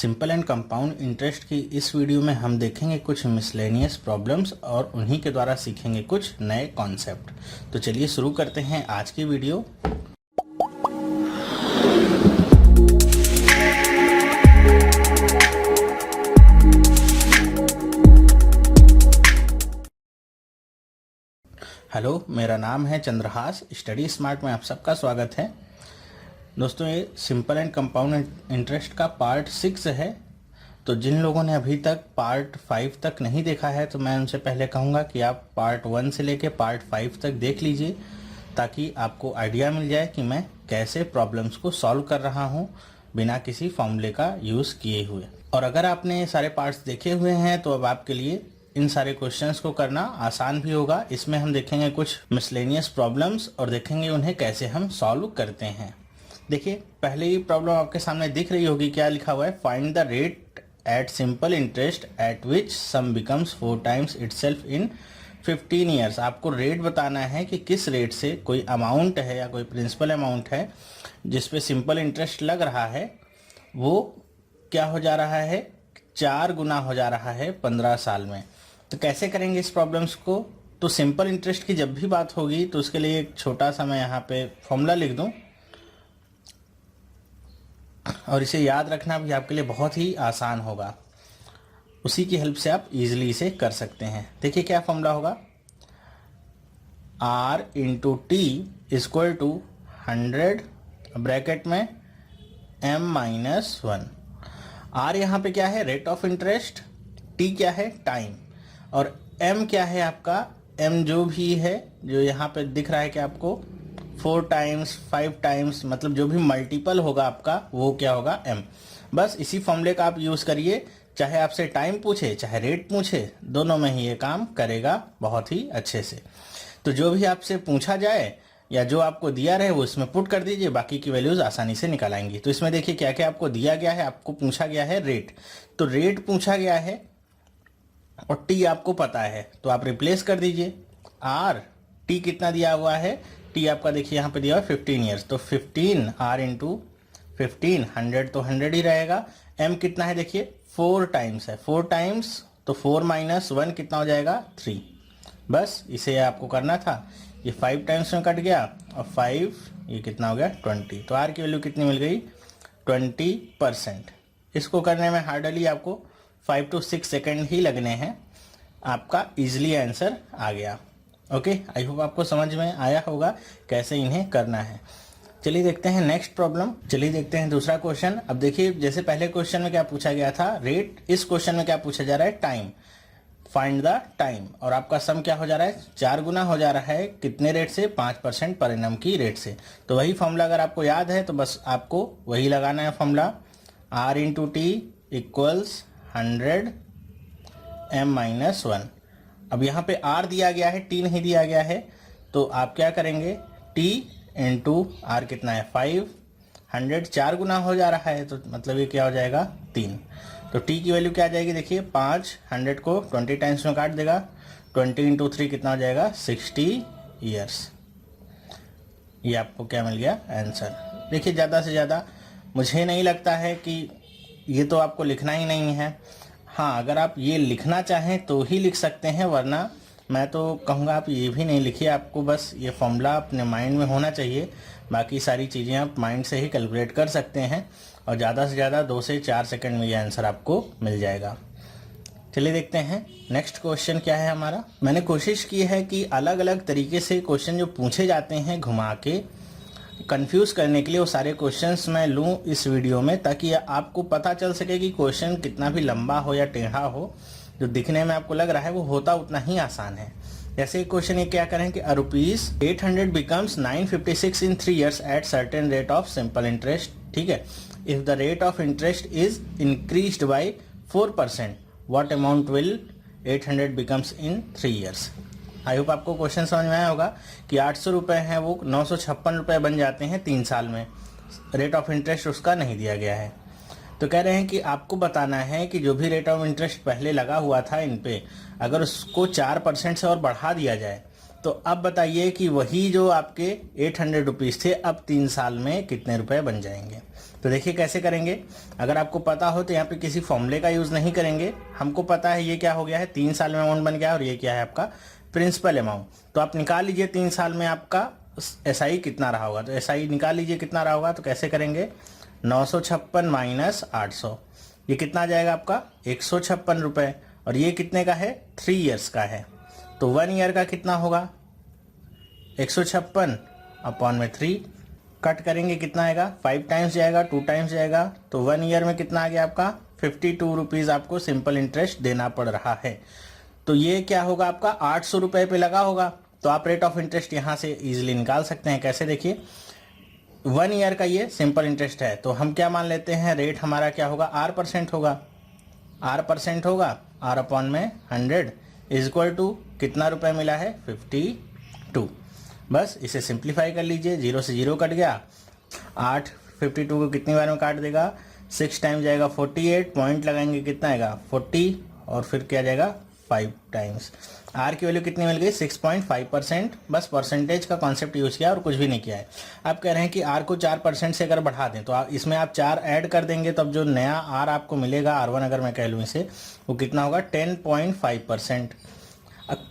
Simple and compound interest की इस video में हम देखेंगे कुछ मिसलेनियस प्रॉब्लम्स और उन्हीं के द्वारा सीखेंगे कुछ नए कॉन्सेप्ट। तो चलिए शुरू करते हैं आज की वीडियो। हेलो, मेरा नाम है चंद्रहास। स्टडी स्मार्ट में आप सबका स्वागत है। दोस्तों, ये सिंपल एंड कंपाउंड इंटरेस्ट का पार्ट 6 है। तो जिन लोगों ने अभी तक पार्ट 5 तक नहीं देखा है तो मैं उनसे पहले कहूँगा कि आप पार्ट 1 से लेके पार्ट 5 तक देख लीजिए, ताकि आपको आइडिया मिल जाए कि मैं कैसे प्रॉब्लम्स को सॉल्व कर रहा हूँ बिना किसी फॉर्मूले का यूज़ किए हुए। और अगर आपने ये सारे पार्ट्स देखे हुए हैं तो अब आपके लिए इन सारे क्वेश्चंस को करना आसान भी होगा। इसमें हम देखेंगे कुछ मिसलेनियस प्रॉब्लम्स और देखेंगे उन्हें कैसे हम सॉल्व करते हैं। देखिए, पहले ही प्रॉब्लम आपके सामने दिख रही होगी। क्या लिखा हुआ है? Find the rate at simple interest at which sum becomes 4 times itself in 15 years. आपको रेट बताना है कि किस रेट से कोई अमाउंट है या कोई प्रिंसिपल अमाउंट है जिसपे सिंपल इंटरेस्ट लग रहा है, वो क्या हो जा रहा है? 4 गुना हो जा रहा है 15 साल में। तो कैसे करेंगे इस प्रॉब्लम्स को? तो सिंपल इंटरेस्ट की जब भी बात होगी तो उसके लिए एक छोटा सा मैं यहाँ पे फॉर्मूला लिख दूं, और इसे याद रखना भी आपके लिए बहुत ही आसान होगा। उसी की हेल्प से आप इजीली इसे कर सकते हैं। देखिए क्या फॉर्मूला होगा? R into T equal to 100 bracket में m-1। R यहाँ पे क्या है? Rate of interest. T क्या है? टाइम। और M क्या है आपका? M जो भी है, जो यहाँ पे दिख रहा है कि आपको 4 टाइम्स 5 टाइम्स, मतलब जो भी मल्टीपल होगा आपका वो क्या होगा? M। बस इसी फॉर्मूले का आप यूज़ करिए। चाहे आपसे टाइम पूछे चाहे रेट पूछे, दोनों में ही ये काम करेगा बहुत ही अच्छे से। तो जो भी आपसे पूछा जाए या जो आपको दिया रहे वो इसमें पुट कर दीजिए, बाकी की वैल्यूज़ आसानी से निकल आएंगी। तो इसमें देखिए क्या क्या आपको दिया गया है। आपको पूछा गया है रेट, तो रेट पूछा गया है और टी आपको पता है, तो आप रिप्लेस कर दीजिए। आर, टी कितना दिया हुआ है? टी आपका देखिए यहाँ पे दिया हुआ है 15 ईयर्स, तो 15 आर इंटू 15, 100 तो 100 ही रहेगा। एम कितना है? देखिए 4 टाइम्स है, 4 टाइम्स तो 4 माइनस 1 कितना हो जाएगा? 3। बस इसे आपको करना था। ये 5 टाइम्स में कट गया और 5 ये कितना हो गया? 20। तो आर की वैल्यू कितनी मिल गई? 20%। इसको करने में हार्डली आपको 5 to 6 सेकेंड ही लगने हैं। आपका इजीली आंसर आ गया। ओके, आई होप आपको समझ में आया होगा कैसे इन्हें करना है। चलिए देखते हैं नेक्स्ट प्रॉब्लम। चलिए देखते हैं दूसरा क्वेश्चन। अब देखिए, जैसे पहले क्वेश्चन में क्या पूछा गया था? रेट। इस क्वेश्चन में क्या पूछा जा रहा है? टाइम। Find the time. और आपका सम क्या हो जा रहा है? 4 गुना हो जा रहा है कितने रेट से? 5% पर एनम की रेट से। तो वही फॉर्मूला अगर आपको याद है तो बस आपको वही लगाना है formula. R into T equals 100 m-1। अब यहाँ पे R दिया गया है, T नहीं दिया गया है, तो आप क्या करेंगे? T इंटू R कितना है? 5। 100 4 गुना हो जा रहा है, तो मतलब ये क्या हो जाएगा? 3। तो T की वैल्यू क्या आ जाएगी? देखिए 5, 100 को 20 टाइम्स में काट देगा। 20 इंटू 3 कितना हो जाएगा? 60 ईयर्स। ये आपको क्या मिल गया? आंसर। देखिए, ज़्यादा से ज़्यादा मुझे नहीं लगता है कि ये तो आपको लिखना ही नहीं है। हाँ, अगर आप ये लिखना चाहें तो ही लिख सकते हैं, वरना मैं तो कहूँगा आप ये भी नहीं लिखिए। आपको बस ये फॉर्मूला अपने माइंड में होना चाहिए। बाकी सारी चीज़ें आप माइंड से ही कैलकुलेट कर सकते हैं और ज़्यादा से ज़्यादा 2 से 4 सेकंड में ये आंसर आपको मिल जाएगा। चलिए देखते हैं नेक्स्ट क्वेश्चन क्या है हमारा। मैंने कोशिश की है कि अलग अलग तरीके से क्वेश्चन जो पूछे जाते हैं घुमा के कंफ्यूज करने के लिए, वो सारे क्वेश्चंस मैं लूँ इस वीडियो में, ताकि आपको पता चल सके कि क्वेश्चन कितना भी लंबा हो या टेढ़ा हो, जो दिखने में आपको लग रहा है वो होता उतना ही आसान है। जैसे क्वेश्चन ये क्या करें कि ₹800 becomes 956 in 3 years at certain rate of simple interest. ठीक है, if the rate of interest is increased by 4%, what amount will 800 becomes in 3 years. I hope आपको क्वेश्चन समझ में आया होगा कि 800 रुपये हैं वो 956 रुपये बन जाते हैं 3 साल में। रेट ऑफ इंटरेस्ट उसका नहीं दिया गया है। तो कह रहे हैं कि आपको बताना है कि जो भी रेट ऑफ इंटरेस्ट पहले लगा हुआ था इन पे, अगर उसको 4% से और बढ़ा दिया जाए तो अब बताइए कि वही जो आपके 800 रुपीज़ थे अब 3 साल में कितने रुपए बन जाएंगे। तो देखिए कैसे करेंगे। अगर आपको पता हो तो यहाँ पे किसी फॉर्मूले का यूज़ नहीं करेंगे। हमको पता है ये क्या हो गया है, 3 साल में अमाउंट बन गया और ये क्या है आपका प्रिंसिपल अमाउंट। तो आप निकाल लीजिए 3 साल में आपका SI कितना रहा होगा। तो SI निकाल लीजिए कितना रहा होगा। तो कैसे करेंगे, 956 माइनस 800, ये कितना आ जाएगा आपका 156 रुपये। और ये कितने का है, 3 ईयर्स का है। तो 1 ईयर का कितना होगा, 156 अपॉन में 3 कट करेंगे कितना आएगा, 5 टाइम्स जाएगा, 2 टाइम्स जाएगा। तो 1 ईयर में कितना आ गया आपका 52 रुपीज़ आपको सिंपल इंटरेस्ट देना पड़ रहा है। तो ये क्या होगा आपका 800 रुपये पे लगा होगा। तो आप रेट ऑफ इंटरेस्ट यहाँ से इजीली निकाल सकते हैं। कैसे, देखिए 1 ईयर का ये सिंपल इंटरेस्ट है तो हम क्या मान लेते हैं, रेट हमारा क्या होगा, R% होगा। R% होगा, R अपॉन में 100 इज इक्वल टू कितना रुपए मिला है, 52। बस इसे सिंप्लीफाई कर लीजिए, 0 से 0 कट गया। 8 52 को कितनी बार में काट देगा, 6 टाइम जाएगा 48, पॉइंट लगाएंगे कितना आएगा 40 और फिर क्या जाएगा 5 टाइम्स। आर की वैल्यू कितनी मिल गई 6.5%। बस परसेंटेज का कॉन्सेप्ट यूज़ किया और कुछ भी नहीं किया है। आप कह रहे हैं कि आर को 4% से अगर बढ़ा दें तो इसमें आप 4 ऐड कर देंगे तो अब जो नया आर आपको मिलेगा, R1 अगर मैं कह लूँ इसे, वो कितना होगा 10.5%।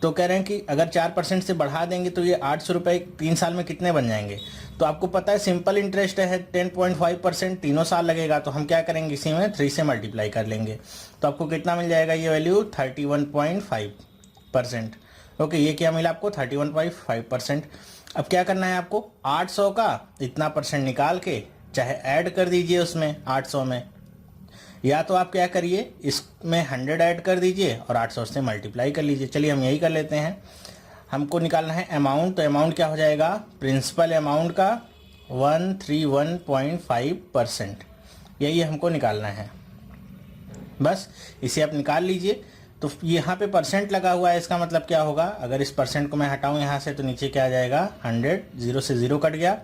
तो कह रहे हैं कि अगर 4% से बढ़ा देंगे तो ये 800 रुपये 3 साल में कितने बन जाएंगे। तो आपको पता है सिंपल इंटरेस्ट है 10.5%, तीनों साल लगेगा। तो हम क्या करेंगे, इसी में 3 से मल्टीप्लाई कर लेंगे। तो आपको कितना मिल जाएगा, ये वैल्यू 31.5%। ओके, ये क्या मिला आपको 31.5%। अब क्या करना है आपको, 800 का इतना परसेंट निकाल के चाहे ऐड कर दीजिए उसमें 800 में, या तो आप क्या करिए इसमें 100 ऐड कर दीजिए और 800 से मल्टीप्लाई कर लीजिए। चलिए हम यही कर लेते हैं। हमको निकालना है अमाउंट, तो अमाउंट क्या हो जाएगा, प्रिंसिपल अमाउंट का 131.5%, यही हमको निकालना है। बस इसे आप निकाल लीजिए। तो यहाँ पे परसेंट लगा हुआ है, इसका मतलब क्या होगा, अगर इस परसेंट को मैं हटाऊँ यहाँ से तो नीचे क्या आ जाएगा 100, 0 से 0 कट गया।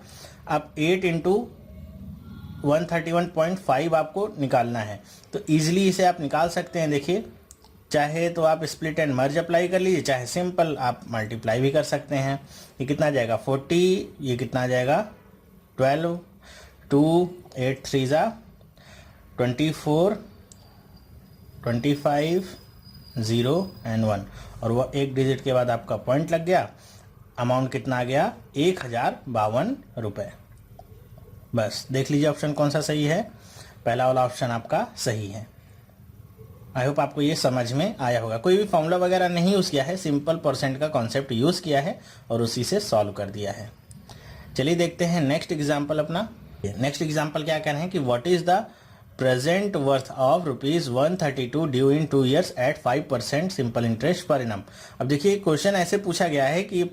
अब 8 इंटू 131.5 आपको निकालना है। तो ईजिली इसे आप निकाल सकते हैं। देखिए चाहे तो आप स्प्लिट एंड मर्ज अप्लाई कर लीजिए, चाहे सिंपल आप मल्टीप्लाई भी कर सकते हैं। ये कितना जाएगा 40, ये कितना जाएगा 12, 2 8 3 जा 24, 25 0 एंड 1 और वह एक डिजिट के बाद आपका पॉइंट लग गया। अमाउंट कितना आ गया 1052 रुपये। बस देख लीजिए ऑप्शन कौन सा सही है, पहला वाला ऑप्शन आपका सही है। आई होप आपको ये समझ में आया होगा। कोई भी फॉर्मूला वगैरह नहीं यूज़ किया है, सिंपल परसेंट का कॉन्सेप्ट यूज़ किया है और उसी से सॉल्व कर दिया है। चलिए देखते हैं नेक्स्ट एग्जाम्पल अपना। नेक्स्ट एग्जाम्पल क्या कह रहे हैं कि what is the present worth of ₹132 due in 2 years at 5% simple interest per annum. अब देखिए क्वेश्चन ऐसे पूछा गया है कि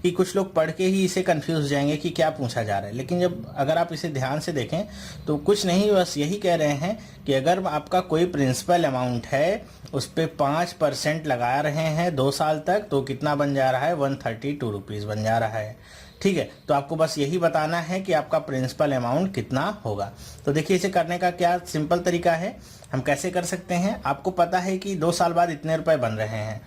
कि कुछ लोग पढ़ के ही इसे कंफ्यूज जाएंगे कि क्या पूछा जा रहा है, लेकिन जब अगर आप इसे ध्यान से देखें तो कुछ नहीं, बस यही कह रहे हैं कि अगर आपका कोई प्रिंसिपल अमाउंट है उस पर 5% लगा रहे हैं 2 साल तक, तो कितना बन जा रहा है 132 रुपीज़ बन जा रहा है। ठीक है, तो आपको बस यही बताना है कि आपका प्रिंसिपल अमाउंट कितना होगा। तो देखिए इसे करने का क्या सिंपल तरीका है, हम कैसे कर सकते हैं। आपको पता है कि 2 साल बाद इतने रुपए बन रहे हैं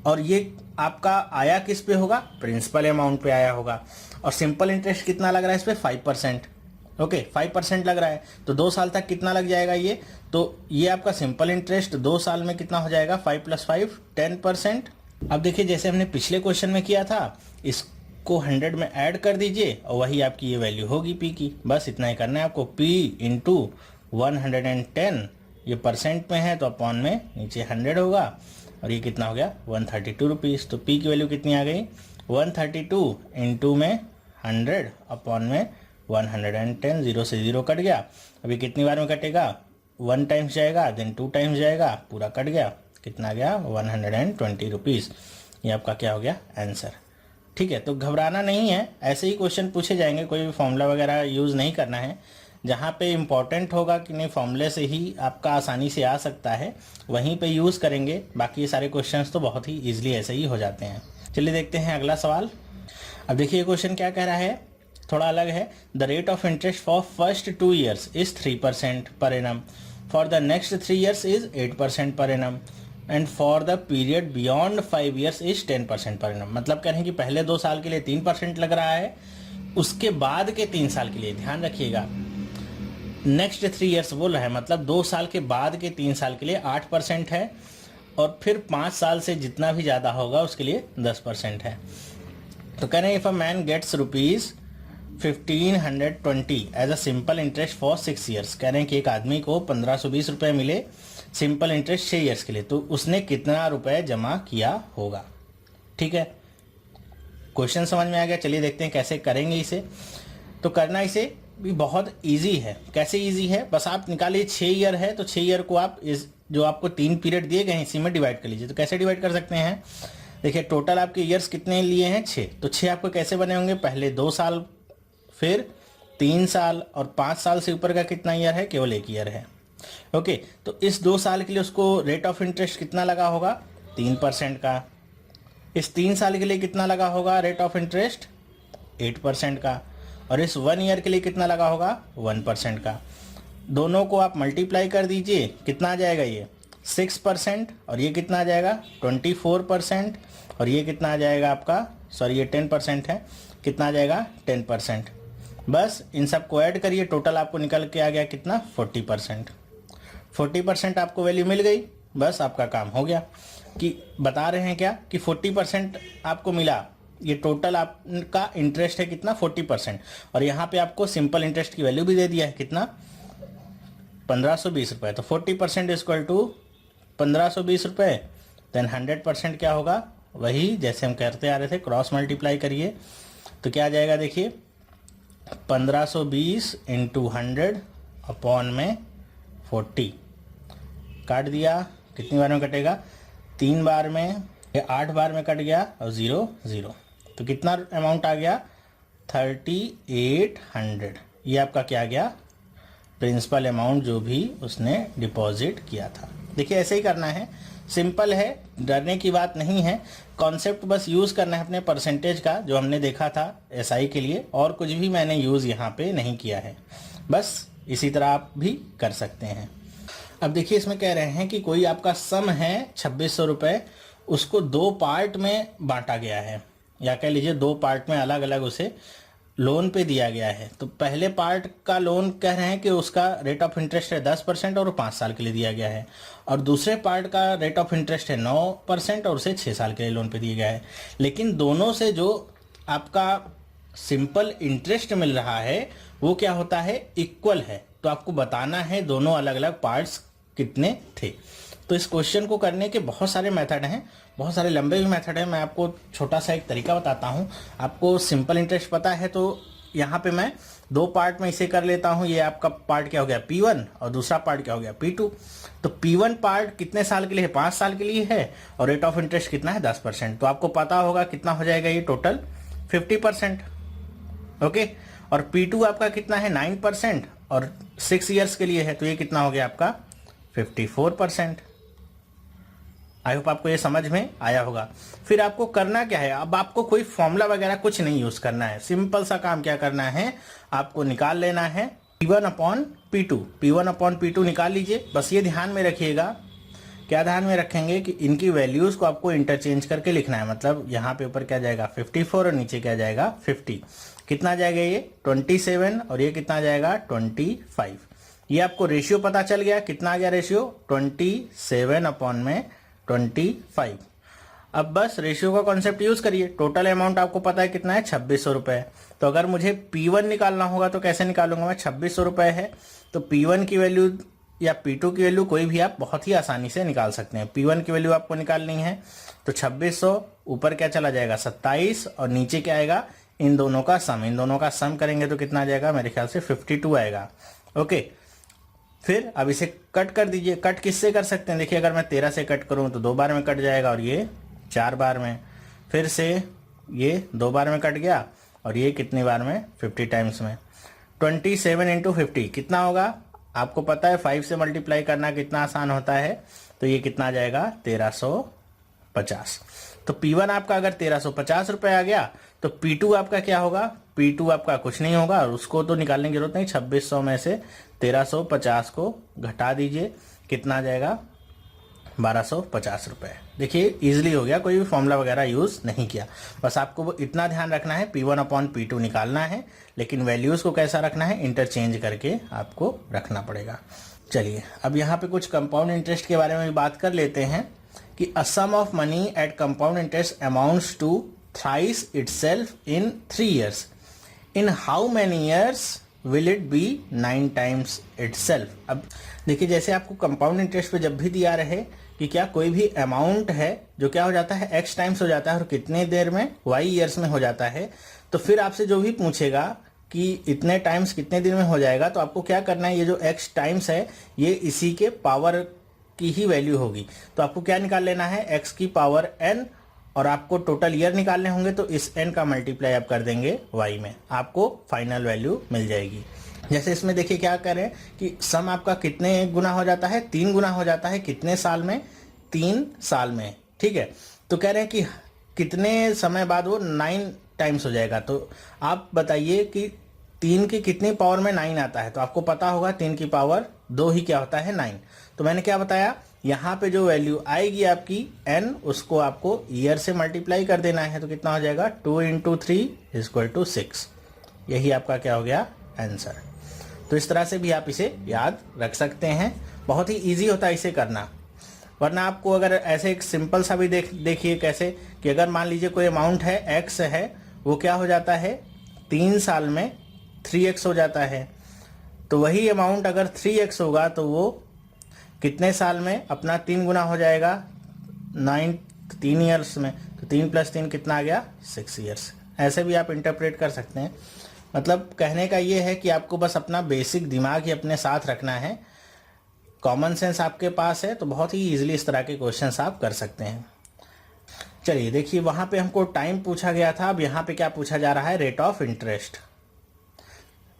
और ये आपका आया किस पे होगा, प्रिंसिपल अमाउंट पे आया होगा। और सिंपल इंटरेस्ट कितना लग रहा है इस पे 5%। ओके 5% लग रहा है तो 2 साल तक कितना लग जाएगा ये, तो ये आपका सिंपल इंटरेस्ट 2 साल में कितना हो जाएगा 5 + 5 10%। अब देखिए जैसे हमने पिछले क्वेश्चन में किया था, इसको 100 में ऐड कर दीजिए और वही आपकी ये वैल्यू होगी पी की। बस इतना ही करना है आपको, P × 110, ये परसेंट में है तो अपॉन में नीचे 100 होगा और ये कितना हो गया 132 रुपीज़। तो P की वैल्यू कितनी आ गई 132 × में 100 अपॉन में 110, 0 से 0 कट गया। अभी कितनी बार में कटेगा, 1 टाइम्स जाएगा देन 2 टाइम्स जाएगा, पूरा कट गया, कितना गया 120 रुपीज़। ये आपका क्या हो गया आंसर। ठीक है, तो घबराना नहीं है, ऐसे ही क्वेश्चन पूछे जाएंगे, कोई भी फॉर्मूला वगैरह यूज़ नहीं करना है। जहाँ पे इम्पॉर्टेंट होगा कि नहीं फॉर्मूले से ही आपका आसानी से आ सकता है वहीं पे यूज़ करेंगे, बाकी ये सारे क्वेश्चंस तो बहुत ही ईजिली ऐसे ही हो जाते हैं। चलिए देखते हैं अगला सवाल। अब देखिए क्वेश्चन क्या कह रहा है, थोड़ा अलग है। The rate of interest for first 2 years is 3% per annum, for the next 3 years is 8% per annum. And for the period beyond 5 years is 10% per annum. मतलब कह रहे हैं कि पहले 2 साल के लिए 3% लग रहा है, उसके बाद के 3 साल के लिए, ध्यान रखिएगा, नेक्स्ट 3 ईयर्स बोल रहा है, मतलब 2 साल के बाद के 3 साल के लिए 8% है, और फिर 5 साल से जितना भी ज़्यादा होगा उसके लिए 10% है। तो कह रहे हैं if a man gets ₹1520 as a simple interest for 6 years, कह रहे हैं कि एक आदमी को 1520 रुपये मिले सिंपल इंटरेस्ट 6 ईयर्स के लिए, तो उसने कितना रुपए जमा किया होगा। ठीक है, क्वेश्चन समझ में आ गया। चलिए देखते हैं कैसे करेंगे इसे। तो करना इसे भी बहुत इजी है। कैसे इजी है, बस आप निकालिए 6 ईयर है तो 6 ईयर को आप इस जो आपको 3 पीरियड दिए गए हैं इसी में डिवाइड कर लीजिए। तो कैसे डिवाइड कर सकते हैं, देखिए टोटल आपके ईयर्स कितने लिए हैं 6, तो 6 आपको कैसे बने होंगे, पहले 2 साल, फिर 3 साल, और 5 साल से ऊपर का कितना ईयर है, केवल 1 ईयर है। ओके, तो इस 2 साल के लिए उसको रेट ऑफ इंटरेस्ट कितना लगा होगा, 3% का। इस 3 साल के लिए कितना लगा होगा रेट ऑफ इंटरेस्ट, 8% का। और इस 1 ईयर के लिए कितना लगा होगा, 1% का। दोनों को आप मल्टीप्लाई कर दीजिए, कितना आ जाएगा, ये 6%, और ये कितना आ जाएगा 24%, और ये कितना आ जाएगा आपका, सॉरी ये 10% है, कितना आ जाएगा 10%। बस इन सब को ऐड करिए, टोटल आपको निकल के आ गया कितना, 40%। 40% आपको वैल्यू मिल गई, बस आपका काम हो गया। कि बता रहे हैं क्या कि 40% आपको मिला, ये टोटल आपका इंटरेस्ट है कितना, 40%, और यहाँ पे आपको सिंपल इंटरेस्ट की वैल्यू भी दे दिया है कितना, 1520 रुपये। तो 40% इक्वल टू 1520 रुपये, देन 100% क्या होगा, वही जैसे हम करते आ रहे थे, क्रॉस मल्टीप्लाई करिए तो क्या आ जाएगा, देखिए 1520 इंटू 100 अपॉन में 40, काट दिया, कितनी बार में कटेगा, 3 बार में, 8 बार में कट गया, और 0 0, तो कितना अमाउंट आ गया, 3800। ये आपका क्या आ गया, प्रिंसिपल अमाउंट जो भी उसने डिपॉजिट किया था। देखिए ऐसे ही करना है, सिंपल है, डरने की बात नहीं है, कॉन्सेप्ट बस यूज़ करना है अपने परसेंटेज का जो हमने देखा था एसआई के लिए, और कुछ भी मैंने यूज़ यहाँ पे नहीं किया है। बस इसी तरह आप भी कर सकते हैं। अब देखिए इसमें कह रहे हैं कि कोई आपका सम है 2600 रुपये, उसको 2 पार्ट में बांटा गया है, या कह लीजिए 2 पार्ट में अलग अलग उसे लोन पे दिया गया है। तो पहले पार्ट का लोन कह रहे हैं कि उसका रेट ऑफ इंटरेस्ट है 10% और 5 साल के लिए दिया गया है, और दूसरे पार्ट का रेट ऑफ इंटरेस्ट है 9% और उसे 6 साल के लिए लोन पे दिया गया है। लेकिन दोनों से जो आपका सिंपल इंटरेस्ट मिल रहा है वो क्या होता है, इक्वल है। तो आपको बताना है दोनों अलग अलग पार्ट्स कितने थे। तो इस क्वेश्चन को करने के बहुत सारे मेथड हैं, बहुत सारे लंबे भी मेथड हैं। मैं आपको छोटा सा एक तरीका बताता हूं। आपको सिंपल इंटरेस्ट पता है तो यहाँ पे मैं 2 पार्ट में इसे कर लेता हूं। ये आपका पार्ट क्या हो गया, P1, और दूसरा पार्ट क्या हो गया, P2। तो P1 पार्ट कितने साल के लिए है, 5 साल के लिए है, और रेट ऑफ इंटरेस्ट कितना है, 10%। तो आपको पता होगा कितना हो जाएगा ये टोटल, 50%। ओके, और P2 आपका कितना है, 9%, और 6 ईयर्स के लिए है, तो ये कितना हो गया आपका, 54%। आई होप आपको ये समझ में आया होगा। फिर आपको करना क्या है, अब आपको कोई फॉर्मूला वगैरह कुछ नहीं यूज करना है। सिंपल सा काम क्या करना है, आपको निकाल लेना है P1 upon P2। P1 upon P2 निकाल लीजिए। बस ये ध्यान में रखिएगा, क्या ध्यान में रखेंगे कि इनकी वैल्यूज को आपको इंटरचेंज करके लिखना है। मतलब यहाँ पे ऊपर क्या जाएगा 54 और नीचे क्या जाएगा 50। कितना जाएगा ये 27, और ये कितना जाएगा 25। ये आपको रेशियो पता चल गया, कितना आ गया रेशियो 27 अपॉन में 25। अब बस रेशियो का कॉन्सेप्ट यूज करिए। टोटल अमाउंट आपको पता है कितना है, 2600 रुपए। तो अगर मुझे P1 निकालना होगा तो कैसे निकालूंगा मैं, 2600 रुपए है तो P1 की वैल्यू या P2 की वैल्यू कोई भी आप बहुत ही आसानी से निकाल सकते हैं। P1 की वैल्यू आपको निकालनी है तो 2600, ऊपर क्या चला जाएगा 27, और नीचे क्या आएगा इन दोनों का सम। इन दोनों का सम करेंगे तो कितना आ जाएगा, मेरे ख्याल से 52 आएगा। ओके, फिर अब इसे कट कर दीजिए। कट किससे कर सकते हैं, देखिए अगर मैं 13 से कट करूं तो 2 बार में कट जाएगा, और ये 4 बार में। फिर से ये 2 बार में कट गया, और ये कितनी बार में 50 टाइम्स में। 27 इंटू 50 कितना होगा, आपको पता है 5 से मल्टीप्लाई करना कितना आसान होता है। तो ये कितना आ जाएगा 1350। तो P1 आपका अगर 1350 रुपये आ गया तो P2 आपका क्या होगा, P2 आपका कुछ नहीं होगा, और उसको तो निकालने की जरूरत नहीं। 2600 में से 1350 को घटा दीजिए, कितना आ जाएगा ₹1250। देखिए इजीली हो गया, कोई भी फॉर्मूला वगैरह यूज़ नहीं किया। बस आपको वो इतना ध्यान रखना है, P1/P2 निकालना है, लेकिन वैल्यूज़ को कैसा रखना है, इंटरचेंज करके आपको रखना पड़ेगा। चलिए अब यहाँ पे कुछ कंपाउंड इंटरेस्ट के बारे में भी बात कर लेते हैं कि a sum of money at compound interest amounts to thrice itself in 3 years। In how many years will it be 9 times itself। अब देखिए जैसे आपको कंपाउंड इंटरेस्ट पे जब भी दिया रहे कि क्या कोई भी अमाउंट है जो क्या हो जाता है x टाइम्स हो जाता है और कितने देर में y ईयर्स में हो जाता है, तो फिर आपसे जो भी पूछेगा कि इतने टाइम्स कितने दिन में हो जाएगा, तो आपको क्या करना है, ये जो x टाइम्स है ये इसी के पावर की ही वैल्यू होगी। तो आपको क्या निकाल लेना है, x की पावर n, और आपको टोटल ईयर निकालने होंगे तो इस n का मल्टीप्लाई आप कर देंगे y में, आपको फाइनल वैल्यू मिल जाएगी। जैसे इसमें देखिए क्या करें कि सम आपका कितने गुना हो जाता है, 3 गुना हो जाता है, कितने साल में, 3 साल में, ठीक है। तो कह रहे हैं कि कितने समय बाद वो 9 टाइम्स हो जाएगा। तो आप बताइए कि 3 की कितनी पावर में 9 आता है, तो आपको पता होगा 3 की पावर 2 ही क्या होता है, 9। तो मैंने क्या बताया, यहाँ पे जो वैल्यू आएगी आपकी n, उसको आपको ईयर से मल्टीप्लाई कर देना है। तो कितना हो जाएगा, 2 × 3 = 6। यही आपका क्या हो गया, आंसर। तो इस तरह से भी आप इसे याद रख सकते हैं, बहुत ही इजी होता है इसे करना। वरना आपको अगर ऐसे एक सिंपल सा भी देखिए कैसे कि अगर मान लीजिए कोई अमाउंट है x है, वो क्या हो जाता है 3 साल में 3x हो जाता है। तो वही अमाउंट अगर 3x होगा तो वो कितने साल में अपना 3 गुना हो जाएगा, 3 ईयर्स में। तो 3 + 3 कितना आ गया, 6 ईयर्स। ऐसे भी आप इंटरप्रेट कर सकते हैं। मतलब कहने का ये है कि आपको बस अपना बेसिक दिमाग ही अपने साथ रखना है, कॉमन सेंस आपके पास है तो बहुत ही इजीली इस तरह के क्वेश्चंस आप कर सकते हैं। चलिए देखिए वहाँ पे हमको टाइम पूछा गया था, अब यहाँ पे क्या पूछा जा रहा है, रेट ऑफ इंटरेस्ट।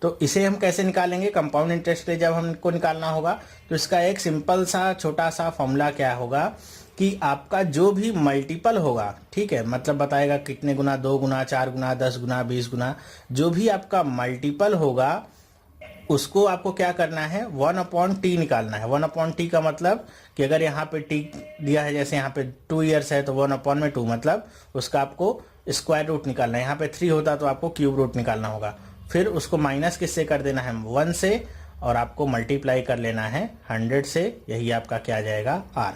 तो इसे हम कैसे निकालेंगे, कंपाउंड इंटरेस्ट पे जब हमको निकालना होगा तो इसका एक सिंपल सा छोटा सा फॉर्मूला क्या होगा कि आपका जो भी मल्टीपल होगा, ठीक है, मतलब बताएगा कितने गुना, 2 गुना, 4 गुना, 10 गुना, 20 गुना, जो भी आपका मल्टीपल होगा उसको आपको क्या करना है, 1/t निकालना है। 1/t का मतलब कि अगर यहाँ पे t दिया है, जैसे यहाँ पे 2 ईयर्स है तो 1/2 मतलब उसका आपको स्क्वायर रूट निकालना है। यहाँ पे 3 होता तो आपको क्यूब रूट निकालना होगा। फिर उसको माइनस किससे कर देना है, 1 से, और आपको मल्टीप्लाई कर लेना है 100 से। यही आपका क्या आ जाएगा, r।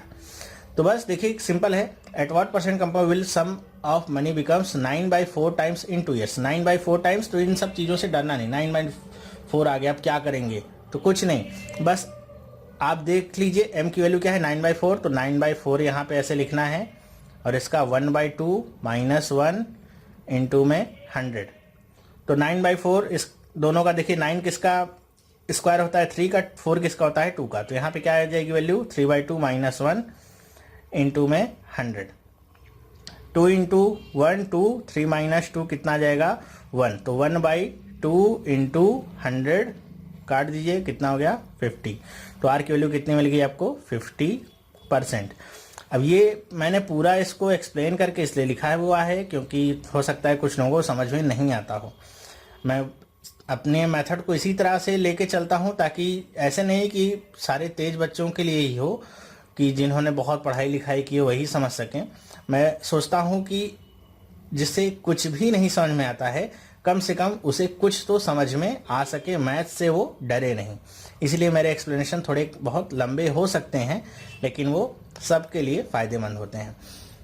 तो बस देखिए सिंपल है, at what % compound will sum of money becomes 9/4 times in 2 years. 9/4 times, तो इन सब चीज़ों से डरना नहीं, 9/4 आ गया, अब क्या करेंगे, तो कुछ नहीं, बस आप देख लीजिए m की वैल्यू क्या है, 9/4। तो 9/4 यहाँ पे ऐसे लिखना है, और इसका 1/2 - 1 इंटू में 100। तो 9/4 इस दोनों का देखिए, 9 किसका स्क्वायर होता है 3 का, 4 किसका होता है 2 का। तो यहाँ पे क्या आ जाएगी वैल्यू, 3/2 - 1 इंटू में 100। 2 × 1 2, 3 - 2 कितना आ जाएगा, 1। तो 1/2 इंटू 100 काट दीजिए, कितना हो गया, 50। तो आर की वैल्यू कितनी मिल गई आपको, 50%। अब ये मैंने पूरा इसको एक्सप्लेन करके इसलिए लिखा हुआ है क्योंकि हो सकता है कुछ लोगों को समझ में नहीं आता हो। मैं अपने मेथड को इसी तरह से लेके चलता हूँ ताकि ऐसे नहीं कि सारे तेज बच्चों के लिए ही हो कि जिन्होंने बहुत पढ़ाई लिखाई की है वही समझ सकें। मैं सोचता हूँ कि जिससे कुछ भी नहीं समझ में आता है, कम से कम उसे कुछ तो समझ में आ सके, मैथ से वो डरे नहीं। इसलिए मेरे एक्सप्लेनेशन थोड़े बहुत लंबे हो सकते हैं, लेकिन वो सबके लिए फ़ायदेमंद होते हैं।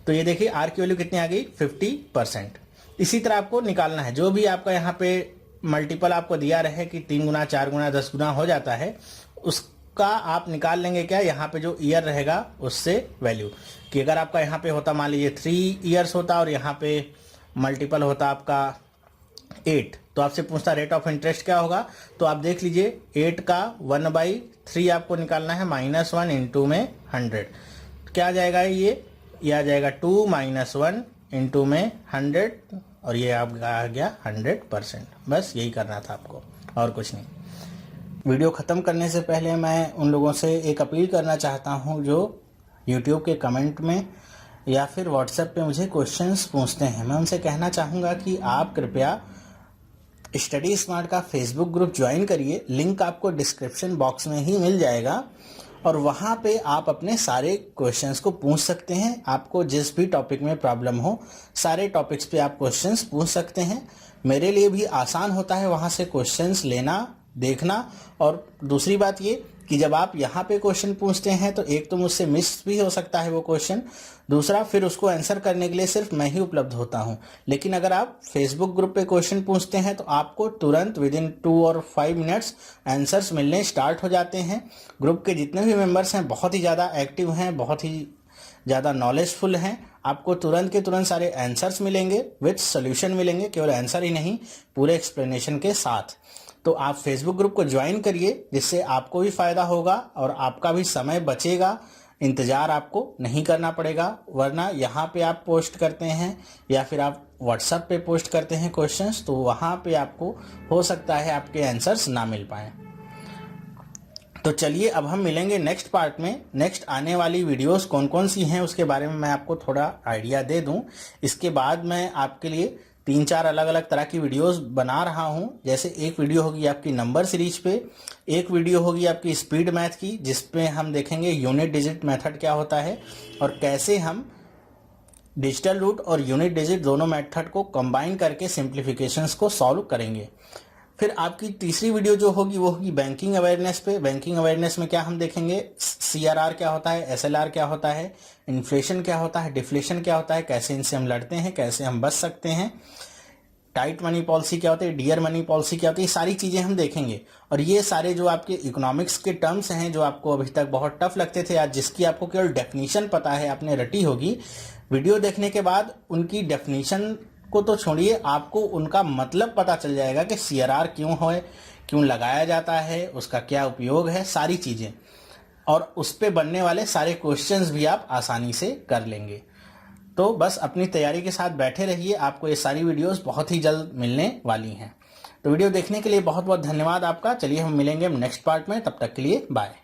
तो ये देखिए आर की वैल्यू कितनी आ गई, 50%। इसी तरह आपको निकालना है, जो भी आपका यहाँ पे मल्टीपल आपको दिया रहे कि 3 गुना, 4 गुना, 10 गुना हो जाता है, उसका आप निकाल लेंगे क्या, यहाँ पे जो ईयर रहेगा उससे वैल्यू, कि अगर आपका यहाँ पे होता मान लीजिए 3 ईयर्स होता और यहाँ पे मल्टीपल होता आपका 8, तो आपसे पूछता रेट ऑफ इंटरेस्ट क्या होगा। तो आप देख लीजिए 8 का 1/3 आपको निकालना है, -1 इंटू में 100। क्या आ जाएगा, ये आ जाएगा 2 - 1 इंटू में 100, और ये आपका आ गया 100%। बस यही करना था आपको, और कुछ नहीं। वीडियो ख़त्म करने से पहले मैं उन लोगों से एक अपील करना चाहता हूं जो यूट्यूब के कमेंट में या फिर व्हाट्सएप पे मुझे क्वेश्चंस पूछते हैं। मैं उनसे कहना चाहूँगा कि आप कृपया स्टडी स्मार्ट का फेसबुक ग्रुप ज्वाइन करिए, लिंक आपको डिस्क्रिप्शन बॉक्स में ही मिल जाएगा। और वहाँ पे आप अपने सारे क्वेश्चंस को पूछ सकते हैं। आपको जिस भी टॉपिक में प्रॉब्लम हो सारे टॉपिक्स पे आप क्वेश्चंस पूछ सकते हैं। मेरे लिए भी आसान होता है वहाँ से क्वेश्चंस लेना, देखना। और दूसरी बात ये कि जब आप यहाँ पे क्वेश्चन पूछते हैं तो एक तो मुझसे मिस भी हो सकता है वो क्वेश्चन, दूसरा फिर उसको आंसर करने के लिए सिर्फ मैं ही उपलब्ध होता हूँ। लेकिन अगर आप फेसबुक ग्रुप पे क्वेश्चन पूछते हैं तो आपको तुरंत विदिन 2 और 5 मिनट्स आंसर्स मिलने स्टार्ट हो जाते हैं। ग्रुप के जितने भी मेंबर्स हैं बहुत ही ज़्यादा एक्टिव हैं, बहुत ही ज़्यादा नॉलेजफुल हैं। आपको तुरंत के तुरंत सारे आंसर्स मिलेंगे, विथ सोल्यूशन मिलेंगे, केवल आंसर ही नहीं पूरे एक्सप्लेनेशन के साथ। तो आप फेसबुक ग्रुप को ज्वाइन करिए, जिससे आपको भी फ़ायदा होगा और आपका भी समय बचेगा, इंतज़ार आपको नहीं करना पड़ेगा। वरना यहाँ पे आप पोस्ट करते हैं या फिर आप व्हाट्सएप पे पोस्ट करते हैं क्वेश्चंस, तो वहाँ पे आपको हो सकता है आपके आंसर्स ना मिल पाएँ। तो चलिए अब हम मिलेंगे नेक्स्ट पार्ट में। नेक्स्ट आने वाली वीडियोस कौन कौन सी हैं उसके बारे में मैं आपको थोड़ा आइडिया दे दूं। इसके बाद मैं आपके लिए 3-4 अलग अलग तरह की वीडियोस बना रहा हूं। जैसे एक वीडियो होगी आपकी नंबर सीरीज पे, एक वीडियो होगी आपकी स्पीड मैथ की, जिसपे हम देखेंगे यूनिट डिजिट मेथड क्या होता है और कैसे हम डिजिटल रूट और यूनिट डिजिट दोनों मेथड को कंबाइन करके सिंप्लीफिकेशंस को सॉल्व करेंगे। फिर आपकी तीसरी वीडियो जो होगी वो होगी बैंकिंग अवेयरनेस पे। बैंकिंग अवेयरनेस में क्या हम देखेंगे, CRR क्या होता है, SLR क्या होता है, इन्फ्लेशन क्या होता है, डिफ्लेशन क्या होता है, कैसे इनसे हम लड़ते हैं, कैसे हम बच सकते हैं, टाइट मनी पॉलिसी क्या होती है, डियर मनी पॉलिसी क्या होती है, ये सारी चीज़ें हम देखेंगे। और ये सारे जो आपके इकोनॉमिक्स के टर्म्स हैं जो आपको अभी तक बहुत टफ लगते थे, आज जिसकी आपको केवल डेफिनीशन पता है, आपने रटी होगी, वीडियो देखने के बाद उनकी डेफिनीशन को तो छोड़िए, आपको उनका मतलब पता चल जाएगा कि CRR क्यों है, क्यों लगाया जाता है, उसका क्या उपयोग है, सारी चीज़ें। और उस पे बनने वाले सारे क्वेश्चंस भी आप आसानी से कर लेंगे। तो बस अपनी तैयारी के साथ बैठे रहिए, आपको ये सारी वीडियोस बहुत ही जल्द मिलने वाली हैं। तो वीडियो देखने के लिए बहुत बहुत धन्यवाद आपका। चलिए हम मिलेंगे नेक्स्ट पार्ट में, तब तक के लिए बाय।